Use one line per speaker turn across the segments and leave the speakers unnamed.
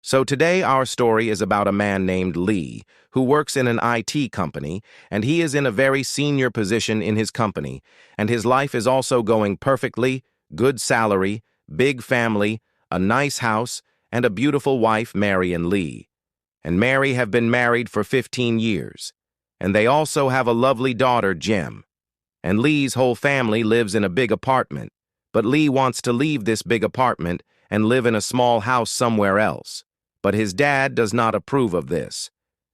So today our story is about a man named Lee, who works in an IT company, and he is in a very senior position in his company, and his life is also going perfectly, good salary, big family, a nice house, and a beautiful wife, Mary and Lee. And Mary have been married for 15 years, and they also have a lovely daughter, Jem. And Lee's whole family lives in a big apartment, but Lee wants to leave this big apartment and live in a small house somewhere else. But his dad does not approve of this.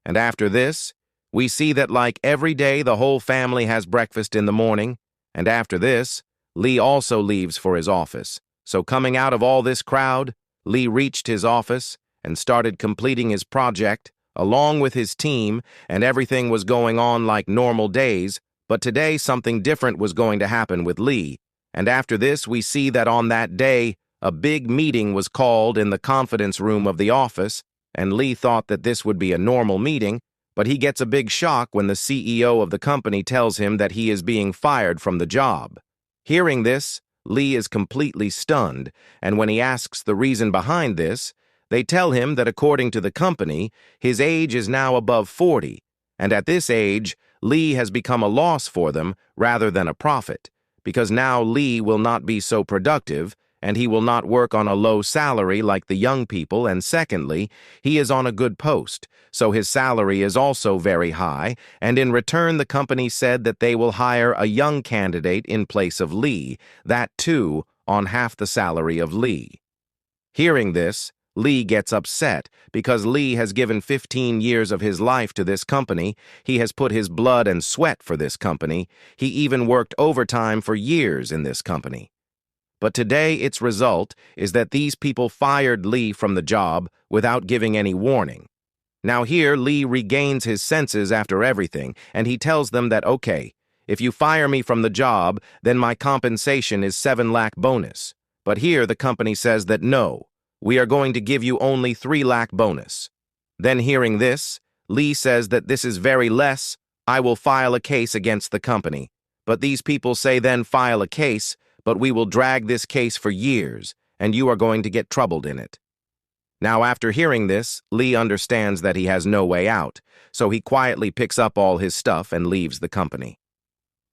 And after this, we see that like every day the whole family has breakfast in the morning, and after this, Lee also leaves for his office. So coming out of all this crowd, Lee reached his office and started completing his project along with his team, and everything was going on like normal days, but today something different was going to happen with Lee. And after this, we see that on that day, a big meeting was called in the confidence room of the office, and Lee thought that this would be a normal meeting, but he gets a big shock when the CEO of the company tells him that he is being fired from the job. Hearing this, Lee is completely stunned, and when he asks the reason behind this, they tell him that according to the company, his age is now above 40, and at this age, Lee has become a loss for them rather than a profit, because now Lee will not be so productive, and he will not work on a low salary like the young people, and secondly, he is on a good post, so his salary is also very high, and in return the company said that they will hire a young candidate in place of Lee, that too on half the salary of Lee. Hearing this, Lee gets upset because Lee has given 15 years of his life to this company. He has put his blood and sweat for this company. He even worked overtime for years in this company. But today its result is that these people fired Lee from the job without giving any warning. Now here Lee regains his senses after everything, and he tells them that, okay, if you fire me from the job, then my compensation is 7 lakh bonus. But here the company says that no, we are going to give you only 3 lakh bonus. Then hearing this, Lee says that this is very less, I will file a case against the company. But these people say then file a case, but we will drag this case for years, and you are going to get troubled in it. Now after hearing this, Lee understands that he has no way out, so he quietly picks up all his stuff and leaves the company.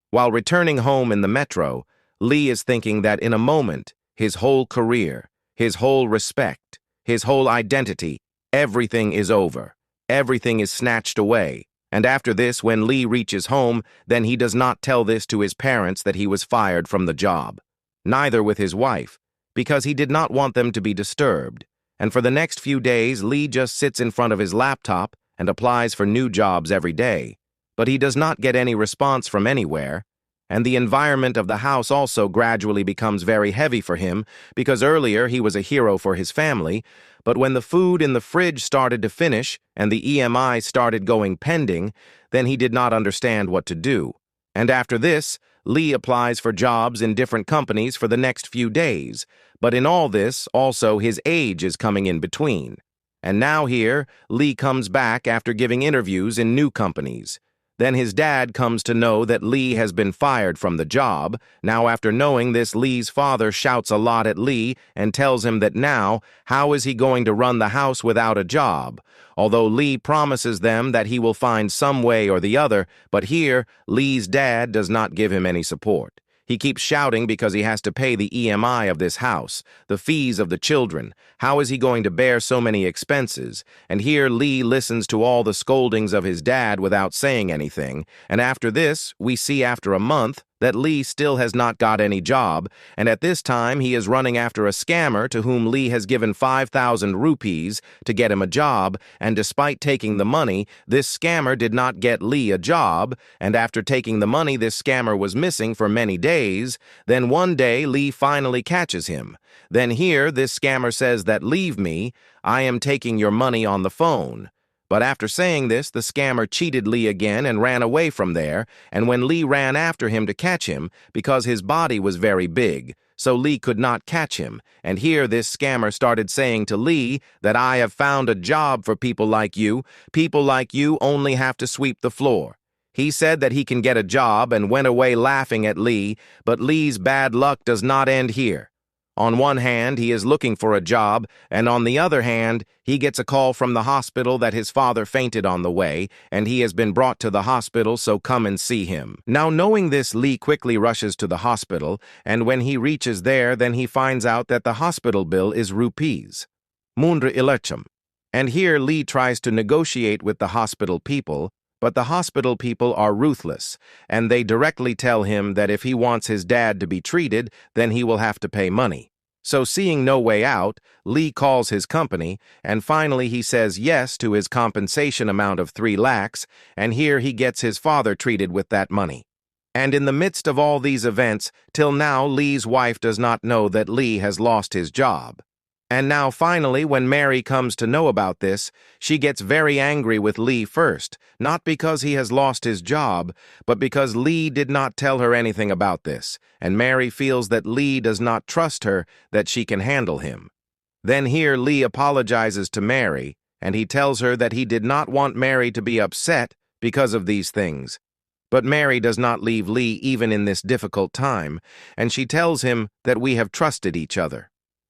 While returning home in the metro, Lee is thinking that in a moment, his whole career, his whole respect, his whole identity, everything is over. Everything is snatched away. And after this, when Lee reaches home, then he does not tell this to his parents that he was fired from the job. Neither with his wife, because he did not want them to be disturbed. And for the next few days, Lee just sits in front of his laptop and applies for new jobs every day. But he does not get any response from anywhere. And the environment of the house also gradually becomes very heavy for him, because earlier he was a hero for his family, but when the food in the fridge started to finish and the EMI started going pending, then he did not understand what to do. And after this, Lee applies for jobs in different companies for the next few days, but in all this, also his age is coming in between. And now here, Lee comes back after giving interviews in new companies. Then his dad comes to know that Lee has been fired from the job. Now after knowing this, Lee's father shouts a lot at Lee and tells him that now, how is he going to run the house without a job? Although Lee promises them that he will find some way or the other, but here, Lee's dad does not give him any support. He keeps shouting because he has to pay the EMI of this house, the fees of the children. How is he going to bear so many expenses? And here Lee listens to all the scoldings of his dad without saying anything. And after this, we see after a month that Lee still has not got any job, and at this time he is running after a scammer to whom Lee has given 5,000 rupees to get him a job, and despite taking the money, this scammer did not get Lee a job, and after taking the money this scammer was missing for many days. Then one day Lee finally catches him. Then here this scammer says that leave me, I am taking your money on the phone. But after saying this, the scammer cheated Lee again and ran away from there, and when Lee ran after him to catch him, because his body was very big, so Lee could not catch him, and here this scammer started saying to Lee that I have found a job for people like you only have to sweep the floor. He said that he can get a job and went away laughing at Lee, but Lee's bad luck does not end here. On one hand, he is looking for a job, and on the other hand, he gets a call from the hospital that his father fainted on the way, and he has been brought to the hospital, so come and see him. Now, knowing this, Lee quickly rushes to the hospital, and when he reaches there, then he finds out that the hospital bill is rupees. Mundra ilacham. And here Lee tries to negotiate with the hospital people, but the hospital people are ruthless, and they directly tell him that if he wants his dad to be treated, then he will have to pay money. So seeing no way out, Lee calls his company, and finally he says yes to his compensation amount of 3 lakhs, and here he gets his father treated with that money. And in the midst of all these events, till now Lee's wife does not know that Lee has lost his job. And now finally, when Mary comes to know about this, she gets very angry with Lee first, not because he has lost his job, but because Lee did not tell her anything about this, and Mary feels that Lee does not trust her, that she can handle him. Then here Lee apologizes to Mary, and he tells her that he did not want Mary to be upset because of these things. But Mary does not leave Lee even in this difficult time, and she tells him that we have trusted each other.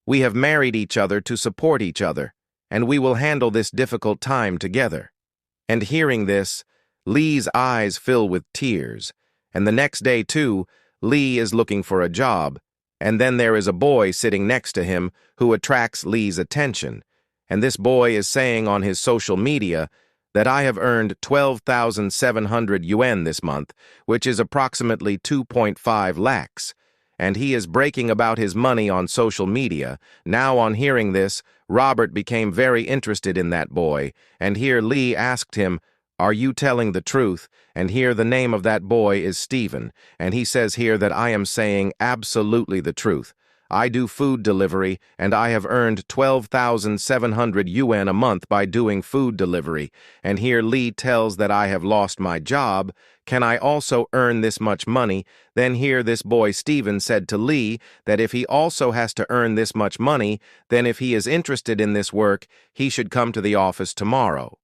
We have married each other to support each other, and we will handle this difficult time together. And hearing this, Lee's eyes fill with tears, and the next day, too, Lee is looking for a job, and then there is a boy sitting next to him who attracts Lee's attention, and this boy is saying on his social media that I have earned 12,700 yuan this month, which is approximately 2.5 lakhs. And he is bragging about his money on social media. Now on hearing this, Robert became very interested in that boy, and here Lee asked him, "Are you telling the truth?" And here the name of that boy is Stephen, and he says here that I am saying absolutely the truth. I do food delivery, and I have earned 12,700 yuan a month by doing food delivery, and here Lee tells that I have lost my job. Can I also earn this much money? Then here this boy Stephen said to Lee that if he also has to earn this much money, then if he is interested in this work, he should come to the office tomorrow.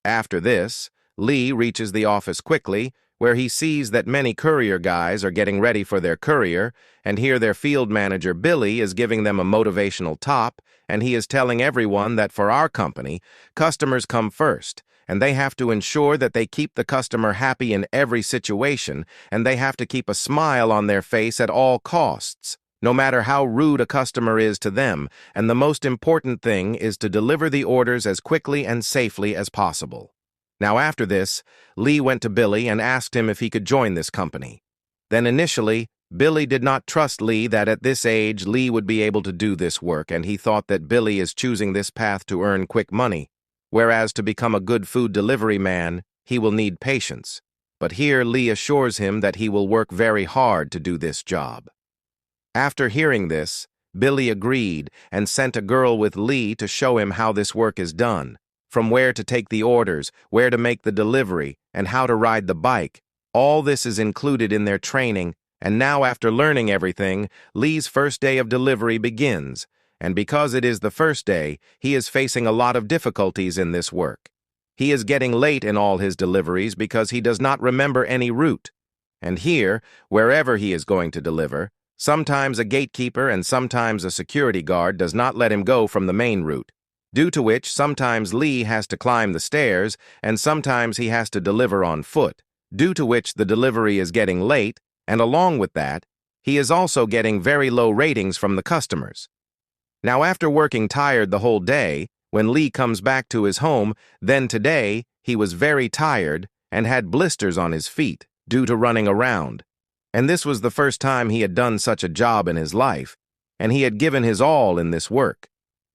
After this, Lee reaches the office quickly, where he sees that many courier guys are getting ready for their courier, and here their field manager Billy is giving them a motivational talk, and he is telling everyone that for our company, customers come first, and they have to ensure that they keep the customer happy in every situation, and they have to keep a smile on their face at all costs, no matter how rude a customer is to them, and the most important thing is to deliver the orders as quickly and safely as possible. Now after this, Lee went to Billy and asked him if he could join this company. Then initially, Billy did not trust Lee that at this age Lee would be able to do this work, and he thought that Billy is choosing this path to earn quick money, whereas to become a good food delivery man, he will need patience. But here Lee assures him that he will work very hard to do this job. After hearing this, Billy agreed and sent a girl with Lee to show him how this work is done. From where to take the orders, where to make the delivery, and how to ride the bike. All this is included in their training, and now after learning everything, Lee's first day of delivery begins, and because it is the first day, he is facing a lot of difficulties in this work. He is getting late in all his deliveries because he does not remember any route. And here, wherever he is going to deliver, sometimes a gatekeeper and sometimes a security guard does not let him go from the main route, due to which sometimes Lee has to climb the stairs and sometimes he has to deliver on foot, due to which the delivery is getting late, and along with that, he is also getting very low ratings from the customers. Now after working tired the whole day, when Lee comes back to his home, then today he was very tired and had blisters on his feet due to running around. And this was the first time he had done such a job in his life, and he had given his all in this work.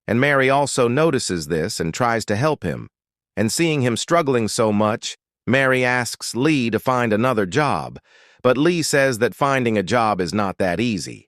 And Mary also notices this and tries to help him. And seeing him struggling so much, Mary asks Lee to find another job, but Lee says that finding a job is not that easy.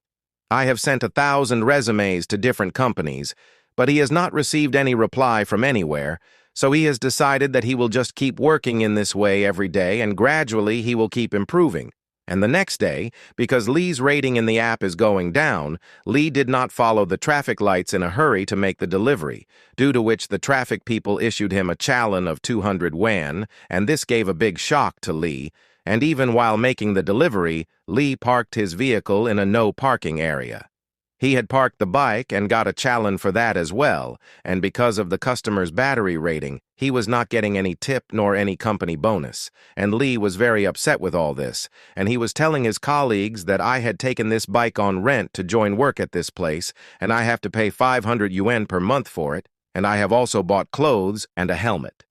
I have sent 1,000 resumes to different companies, but he has not received any reply from anywhere, so he has decided that he will just keep working in this way every day and gradually he will keep improving. And the next day, because Lee's rating in the app is going down, Lee did not follow the traffic lights in a hurry to make the delivery, due to which the traffic people issued him a challan of 200 yuan, and this gave a big shock to Lee, and even while making the delivery, Lee parked his vehicle in a no parking area. He had parked the bike and got a challenge for that as well, and because of the customer's battery rating, he was not getting any tip nor any company bonus, and Lee was very upset with all this, and he was telling his colleagues that I had taken this bike on rent to join work at this place, and I have to pay 500 yuan per month for it, and I have also bought clothes and a helmet.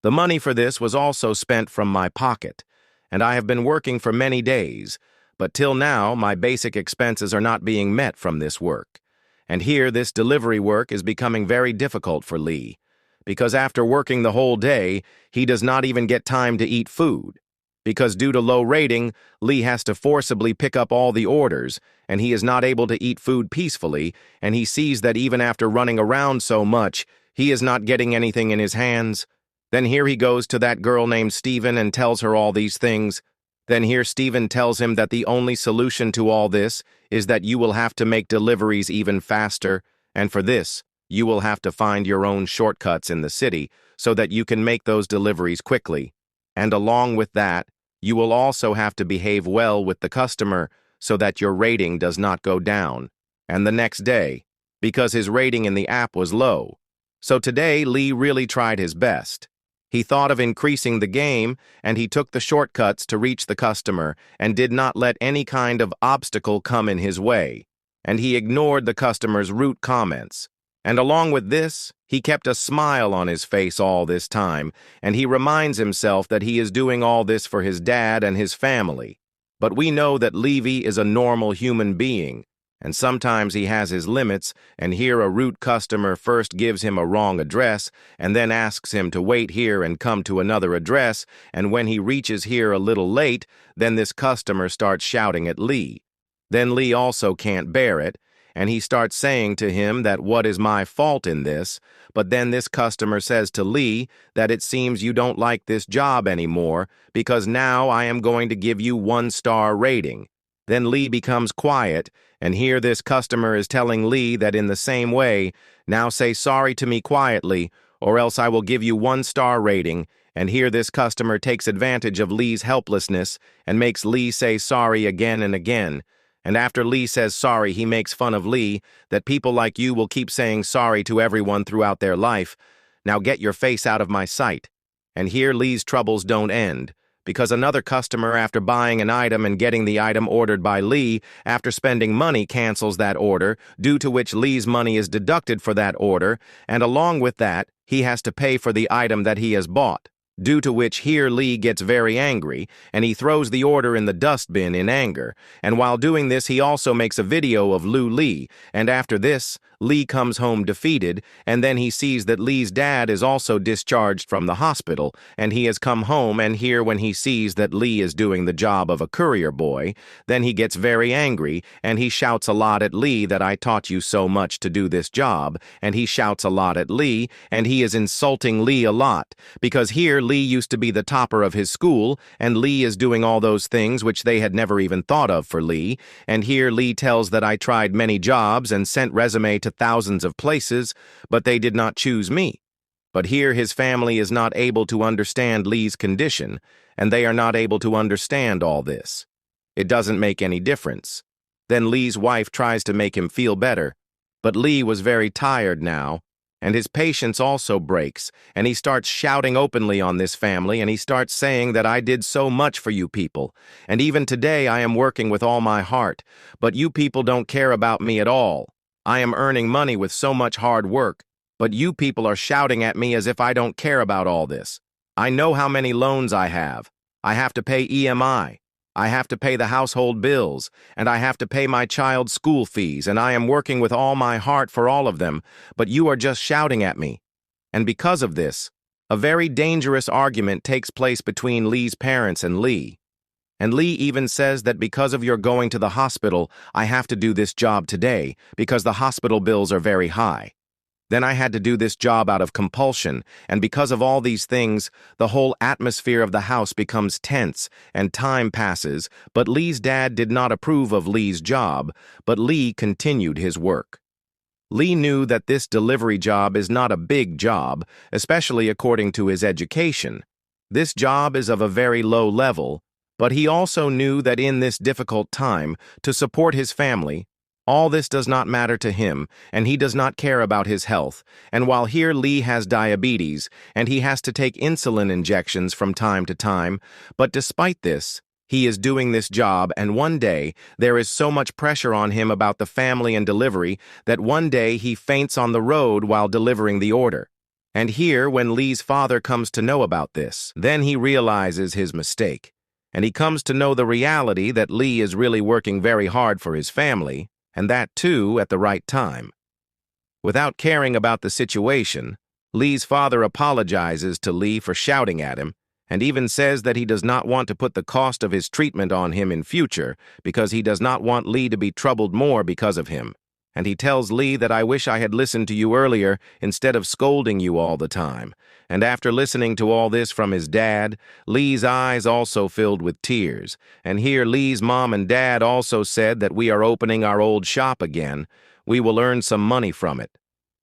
The money for this was also spent from my pocket, and I have been working for many days, but till now my basic expenses are not being met from this work. And here this delivery work is becoming very difficult for Lee, because after working the whole day, he does not even get time to eat food. Because due to low rating, Lee has to forcibly pick up all the orders, and he is not able to eat food peacefully, and he sees that even after running around so much, he is not getting anything in his hands. Then here he goes to that girl named Steven and tells her all these things. Then here Steven tells him that the only solution to all this is that you will have to make deliveries even faster, and for this, you will have to find your own shortcuts in the city so that you can make those deliveries quickly. And along with that, you will also have to behave well with the customer so that your rating does not go down. And the next day, because his rating in the app was low. So today, Lee really tried his best. He thought of increasing the game, and he took the shortcuts to reach the customer and did not let any kind of obstacle come in his way. And he ignored the customer's rude comments. And along with this, he kept a smile on his face all this time, and he reminds himself that he is doing all this for his dad and his family. But we know that Levy is a normal human being, and sometimes he has his limits, and here a rude customer first gives him a wrong address, and then asks him to wait here and come to another address, and when he reaches here a little late, then this customer starts shouting at Lee. Then Lee also can't bear it, and he starts saying to him that what is my fault in this, but then this customer says to Lee that it seems you don't like this job anymore because now I am going to give you 1-star rating. Then Lee becomes quiet, and here this customer is telling Lee that in the same way, now say sorry to me quietly, or else I will give you 1-star rating, and here this customer takes advantage of Lee's helplessness and makes Lee say sorry again and again. And after Lee says sorry, he makes fun of Lee, that people like you will keep saying sorry to everyone throughout their life. Now get your face out of my sight. And here Lee's troubles don't end, because another customer, after buying an item and getting the item ordered by Lee, after spending money, cancels that order, due to which Lee's money is deducted for that order, and along with that, he has to pay for the item that he has bought. Due to which here Lee gets very angry, and he throws the order in the dustbin in anger, and while doing this he also makes a video of Lee, and after this, Lee comes home defeated, and then he sees that Lee's dad is also discharged from the hospital, and he has come home, and here when he sees that Lee is doing the job of a courier boy, then he gets very angry, and he shouts a lot at Lee that I taught you so much to do this job, and he shouts a lot at Lee, and he is insulting Lee a lot, because here Lee used to be the topper of his school, and Lee is doing all those things which they had never even thought of for Lee, and here Lee tells that I tried many jobs and sent resume to thousands of places, but they did not choose me. But here his family is not able to understand Lee's condition, and they are not able to understand all this. It doesn't make any difference. Then Lee's wife tries to make him feel better, but Lee was very tired now, and his patience also breaks, and he starts shouting openly on this family, and he starts saying that I did so much for you people, and even today I am working with all my heart, but you people don't care about me at all. I am earning money with so much hard work, but you people are shouting at me as if I don't care about all this. I know how many loans I have. I have to pay EMI. I have to pay the household bills, and I have to pay my child's school fees, and I am working with all my heart for all of them, but you are just shouting at me. And because of this, a very dangerous argument takes place between Lee's parents and Lee. And Lee even says that because of your going to the hospital, I have to do this job today because the hospital bills are very high. Then I had to do this job out of compulsion, and because of all these things, the whole atmosphere of the house becomes tense, and time passes, but Lee's dad did not approve of Lee's job, but Lee continued his work. Lee knew that this delivery job is not a big job, especially according to his education. This job is of a very low level, but he also knew that in this difficult time, to support his family, All this does not matter to him, and he does not care about his health. And while here Lee has diabetes, and he has to take insulin injections from time to time, but despite this, he is doing this job, and one day there is so much pressure on him about the family and delivery that one day he faints on the road while delivering the order. And here, when Lee's father comes to know about this, then he realizes his mistake. And he comes to know the reality that Lee is really working very hard for his family, and that too at the right time. Without caring about the situation, Lee's father apologizes to Lee for shouting at him, and even says that he does not want to put the cost of his treatment on him in future because he does not want Lee to be troubled more because of him. And he tells Lee that I wish I had listened to you earlier instead of scolding you all the time. And after listening to all this from his dad, Lee's eyes also filled with tears. And here Lee's mom and dad also said that we are opening our old shop again. We will earn some money from it.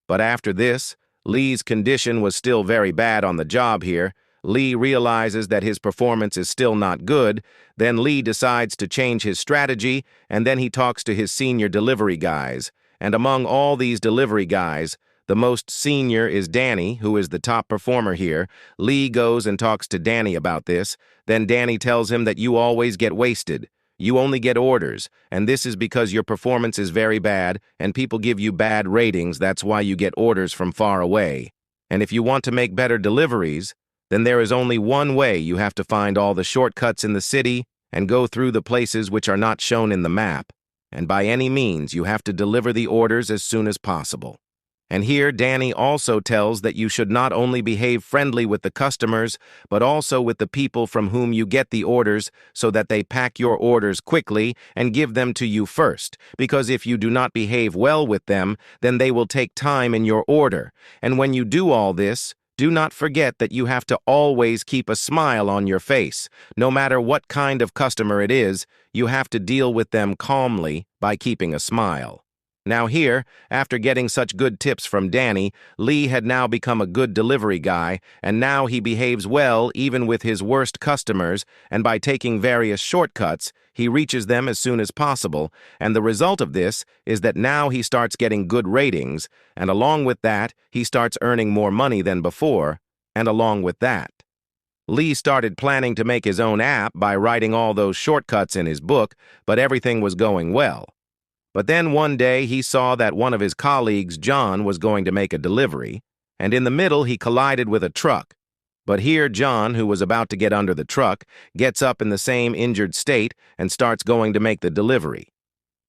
But after this, Lee's condition was still very bad on the job here. Lee realizes that his performance is still not good. Then Lee decides to change his strategy, and then he talks to his senior delivery guys. And among all these delivery guys, the most senior is Danny, who is the top performer here. Lee goes and talks to Danny about this. Then Danny tells him that you always get wasted. You only get orders, and this is because your performance is very bad, and people give you bad ratings. That's why you get orders from far away. And if you want to make better deliveries, then there is only one way. You have to find all the shortcuts in the city and go through the places which are not shown in the map. And by any means, you have to deliver the orders as soon as possible. And here, Danny also tells that you should not only behave friendly with the customers, but also with the people from whom you get the orders so that they pack your orders quickly and give them to you first. Because if you do not behave well with them, then they will take time in your order. And when you do all this, do not forget that you have to always keep a smile on your face. No matter what kind of customer it is, you have to deal with them calmly by keeping a smile. Now here, after getting such good tips from Danny, Lee had now become a good delivery guy, and now he behaves well even with his worst customers, and by taking various shortcuts, he reaches them as soon as possible, and the result of this is that now he starts getting good ratings, and along with that, he starts earning more money than before, and along with that, Lee started planning to make his own app by writing all those shortcuts in his book, but everything was going well. But then one day he saw that one of his colleagues, John, was going to make a delivery, and in the middle he collided with a truck. But here John, who was about to get under the truck, gets up in the same injured state and starts going to make the delivery.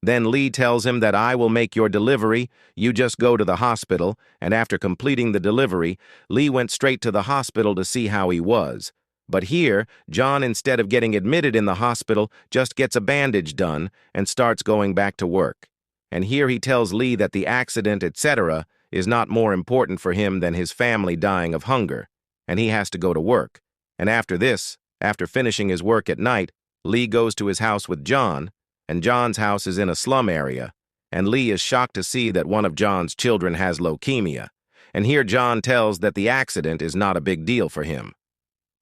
Then Lee tells him that I will make your delivery, you just go to the hospital, and after completing the delivery, Lee went straight to the hospital to see how he was. But here, John, instead of getting admitted in the hospital, just gets a bandage done and starts going back to work. And here he tells Lee that the accident, etc., is not more important for him than his family dying of hunger, and he has to go to work. And after this, after finishing his work at night, Lee goes to his house with John, and John's house is in a slum area, and Lee is shocked to see that one of John's children has leukemia. And here John tells that the accident is not a big deal for him.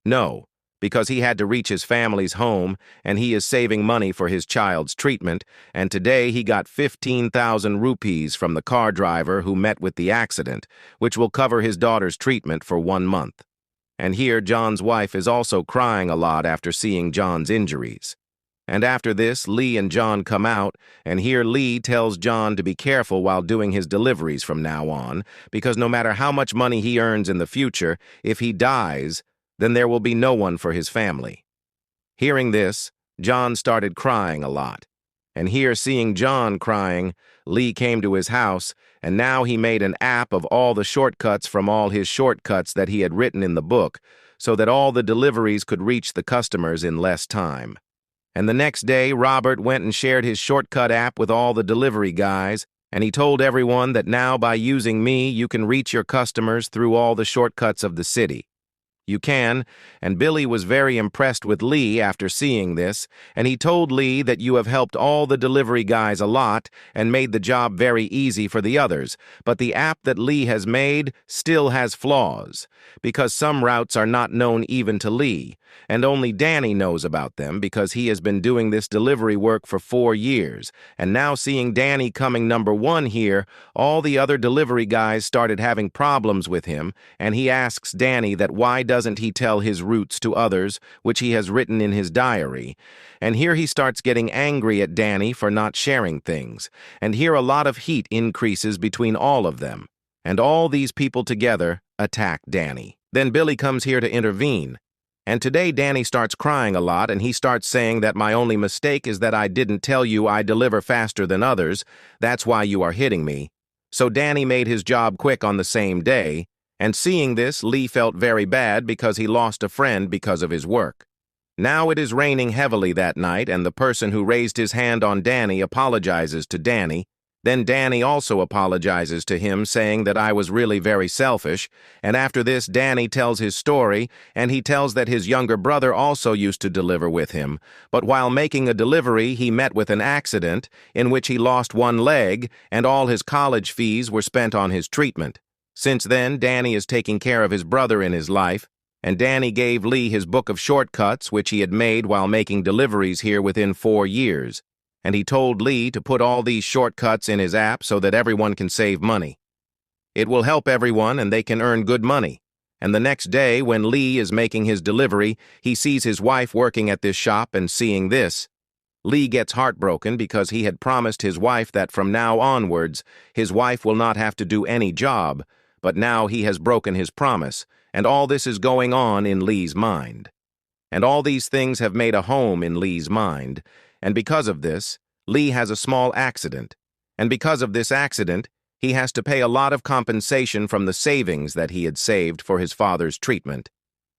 No, because he had to reach his family's home, and he is saving money for his child's treatment, and today he got 15,000 rupees from the car driver who met with the accident, which will cover his daughter's treatment for 1 month. And here John's wife is also crying a lot after seeing John's injuries. And after this, Lee and John come out, and here Lee tells John to be careful while doing his deliveries from now on, because no matter how much money he earns in the future, if he dies, then there will be no one for his family. Hearing this, John started crying a lot. And here, seeing John crying, Lee came to his house, and now he made an app of all the shortcuts from all his shortcuts that he had written in the book, so that all the deliveries could reach the customers in less time. And the next day, Robert went and shared his shortcut app with all the delivery guys, and he told everyone that now by using me, you can reach your customers through all the shortcuts of the city. You can, and Billy was very impressed with Lee after seeing this, and he told Lee that you have helped all the delivery guys a lot and made the job very easy for the others, but the app that Lee has made still has flaws, because some routes are not known even to Lee, and only Danny knows about them because he has been doing this delivery work for 4 years, and now seeing Danny coming #1 here, all the other delivery guys started having problems with him, and he asks Danny that why doesn't he tell his routes to others, which he has written in his diary. And here he starts getting angry at Danny for not sharing things, and here a lot of heat increases between all of them, and all these people together attack Danny. Then Billy comes here to intervene. And today Danny starts crying a lot, and he starts saying that my only mistake is that I didn't tell you I deliver faster than others. That's why you are hitting me. So Danny made his job quick on the same day, and seeing this, Lee felt very bad because he lost a friend because of his work. Now it is raining heavily that night, and the person who raised his hand on Danny apologizes to Danny. Then Danny also apologizes to him, saying that I was really very selfish, and after this Danny tells his story, and he tells that his younger brother also used to deliver with him, but while making a delivery he met with an accident in which he lost one leg, and all his college fees were spent on his treatment. Since then, Danny is taking care of his brother in his life, and Danny gave Lee his book of shortcuts which he had made while making deliveries here within 4 years. And he told Lee to put all these shortcuts in his app so that everyone can save money. It will help everyone and they can earn good money. And the next day, when Lee is making his delivery, he sees his wife working at this shop, and seeing this, Lee gets heartbroken because he had promised his wife that from now onwards, his wife will not have to do any job, but now he has broken his promise, and all this is going on in Lee's mind. And all these things have made a home in Lee's mind, and because of this, Lee has a small accident, and because of this accident, he has to pay a lot of compensation from the savings that he had saved for his father's treatment.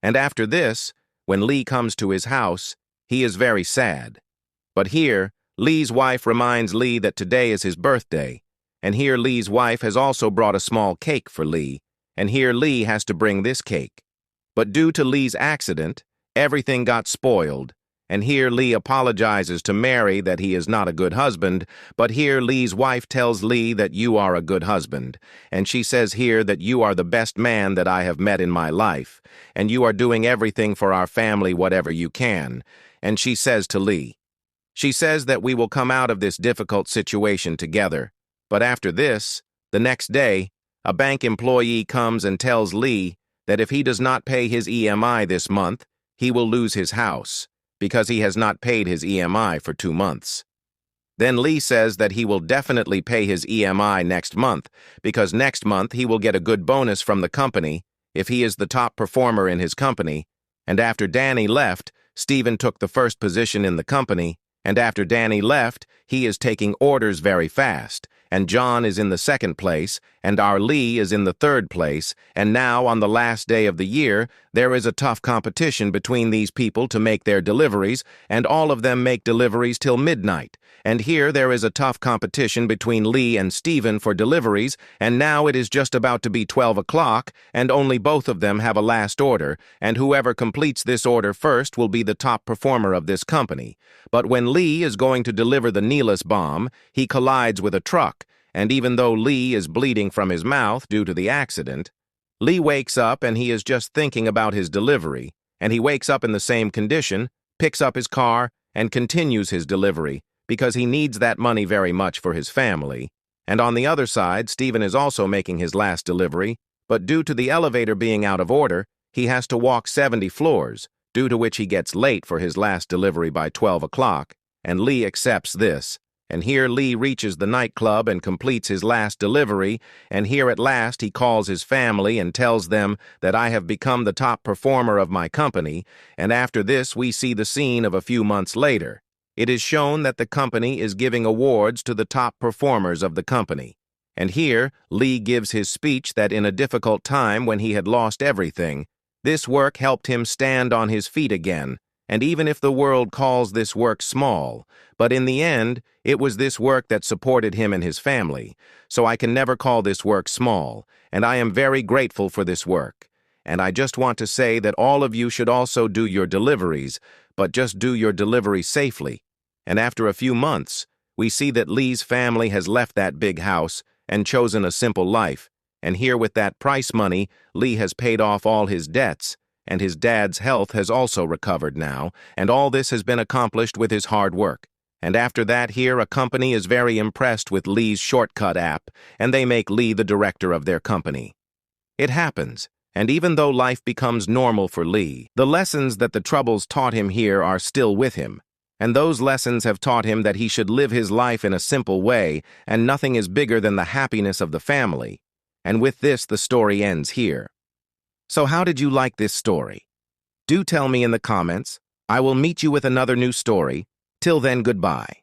And after this, when Lee comes to his house, he is very sad. But here, Lee's wife reminds Lee that today is his birthday, and here Lee's wife has also brought a small cake for Lee, and here Lee has to bring this cake. But due to Lee's accident, everything got spoiled, and here Lee apologizes to Mary that he is not a good husband, but here Lee's wife tells Lee that you are a good husband, and she says here that you are the best man that I have met in my life, and you are doing everything for our family whatever you can, and she says to Lee, she says that we will come out of this difficult situation together, but after this, the next day, a bank employee comes and tells Lee that if he does not pay his EMI this month, he will lose his house, because he has not paid his EMI for 2 months. Then Lee says that he will definitely pay his EMI next month, because next month he will get a good bonus from the company if he is the top performer in his company, and after Danny left, Steven took the first position in the company, and after Danny left, he is taking orders very fast, and John is in the 2nd place, and our Lee is in the 3rd place, and now on the last day of the year, there is a tough competition between these people to make their deliveries, and all of them make deliveries till midnight. And here there is a tough competition between Lee and Steven for deliveries, and now it is just about to be 12 o'clock, and only both of them have a last order, and whoever completes this order first will be the top performer of this company. But when Lee is going to deliver the Neelis bomb, he collides with a truck, and even though Lee is bleeding from his mouth due to the accident, Lee wakes up and he is just thinking about his delivery, and he wakes up in the same condition, picks up his car, and continues his delivery, because he needs that money very much for his family. And on the other side, Steven is also making his last delivery, but due to the elevator being out of order, he has to walk 70 floors, due to which he gets late for his last delivery by 12 o'clock, and Lee accepts this. And here Lee reaches the nightclub and completes his last delivery, and here at last he calls his family and tells them that I have become the top performer of my company, and after this we see the scene of a few months later. It is shown that the company is giving awards to the top performers of the company. And here, Lee gives his speech that in a difficult time when he had lost everything, this work helped him stand on his feet again, and even if the world calls this work small, but in the end, it was this work that supported him and his family, so I can never call this work small, and I am very grateful for this work. And I just want to say that all of you should also do your deliveries, but just do your delivery safely. And after a few months, we see that Lee's family has left that big house and chosen a simple life. And here with that price money, Lee has paid off all his debts, and his dad's health has also recovered now, and all this has been accomplished with his hard work. And after that here, a company is very impressed with Lee's shortcut app, and they make Lee the director of their company. It happens, and even though life becomes normal for Lee, the lessons that the troubles taught him here are still with him. And those lessons have taught him that he should live his life in a simple way, and nothing is bigger than the happiness of the family. And with this, the story ends here. So how did you like this story? Do tell me in the comments. I will meet you with another new story. Till then, goodbye.